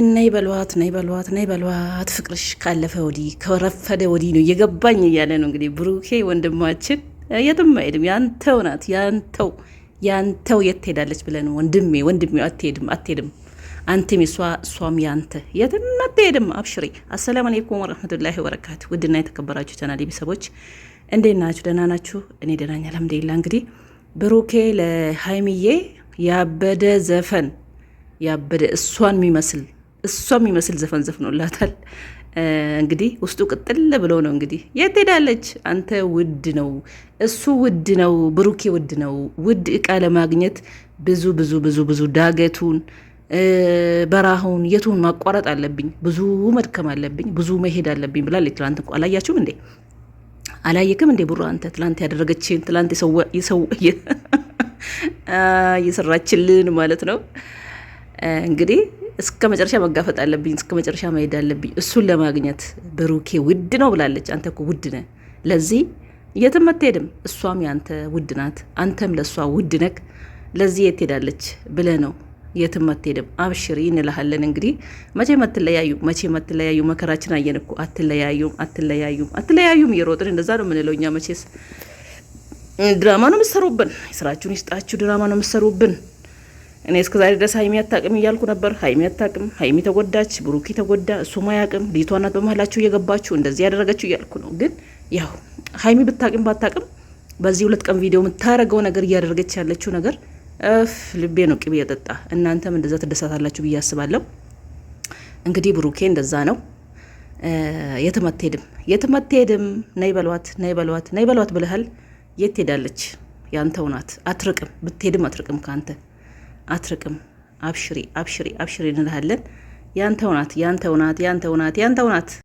ነይ በሏት ነይ በሏት ነይ በሏት ፍቅርሽ ካለፈ ወዲህ ከረፈደ ወዲህ ነው እየገባኝ እያለ ነው እንግዲህ ብሩኬ ወንድማችን የትም አይሄድም። ያንተው ናት ያንተው የት ሄዳለች ብለን ወንድሜ አትሄድም አንተም እሷም ያንተ የትም አትሄድም። አብሽሪ። አሰላሙ አለይኩም ወረህመቱላሂ ወበረካቱ። ውድና የተከበራችሁ ቻናል ቤተሰቦች እንዴት ናችሁ? ደህና ናችሁ? እኔ ደህና ነኝ አልሐምዱሊላህ። እንግዲህ ብሩኬ ለሀይሚዬ ያበደ ዘፈን ያበደ እሷን የሚመስል ዘፈን ዘፍኖላታል። እንግዲህ ውስጡ ቅጥል ብሎ ነው እንግዲህ የት ሄዳለች? አንተ ውድ ነው እሱ ውድ ነው ብሩኬ ውድ ነው። ውድ እቃ ለማግኘት ብዙ ዳገቱን በረሃውን የቱን ማቋረጥ አለብኝ፣ ብዙ መድከም አለብኝ፣ ብዙ መሄድ አለብኝ ብላለች። ትላንት እንኳ አላያችሁም እንዴ? አላየክም እንዴ? ብሩ አንተ ትላንት ያደረገችን ትላንት የሰራችልን ማለት ነው። እንግዲህ እስከ መጨረሻ መጋፈጥ አለብኝ፣ እስከ መጨረሻ መሄድ አለብኝ እሱን ለማግኘት። ብሩኬ ውድ ነው ብላለች። አንተ እኮ ውድ ነህ፣ ለዚህ የትም አትሄድም። እሷም ያንተ ውድ ናት፣ አንተም ለእሷ ውድ ነክ። ለዚህ የት ሄዳለች ብለህ ነው የትም አትሄድም። አብሽሪ እንልሃለን። እንግዲህ መቼም አትለያዩ፣ መከራችን አየን እኮ። አትለያዩም እየሮጥን እንደዛ ነው የምንለው እኛ። መቼስ ድራማ ነው የምትሰሩብን፣ ስራችሁን ይስጣችሁ። ድራማ ነው የምትሰሩብን። እኔ እስከዛሬ ድረስ ሀይሚ አታቅም እያልኩ ነበር። ሀይሚ አታቅም፣ ሀይሚ ተጎዳች፣ ብሩኪ ተጎዳ፣ እሱም አያቅም፣ ልጅቷ ናት በመሀላችሁ እየገባችሁ እንደዚህ ያደረገችው እያልኩ ነው። ግን ያው ሀይሚ ብታቅም ባታቅም በዚህ 2 ቀን ቪዲዮ የምታረገው ነገር እያደረገች ያለችው ነገር ልቤ ነው ቅቤ የጠጣ። እናንተም እንደዛ ትደሳታላችሁ ብዬ አስባለሁ። እንግዲህ ብሩኬ እንደዛ ነው። የትም አትሄድም። ነይ በሏት ብለሃል። የት ሄዳለች? ያንተው ናት። አትርቅም፣ ብትሄድም አትርቅም፣ ካንተ አትርቅም። አብሽሪ እንልሃለን። ያንተው ናት።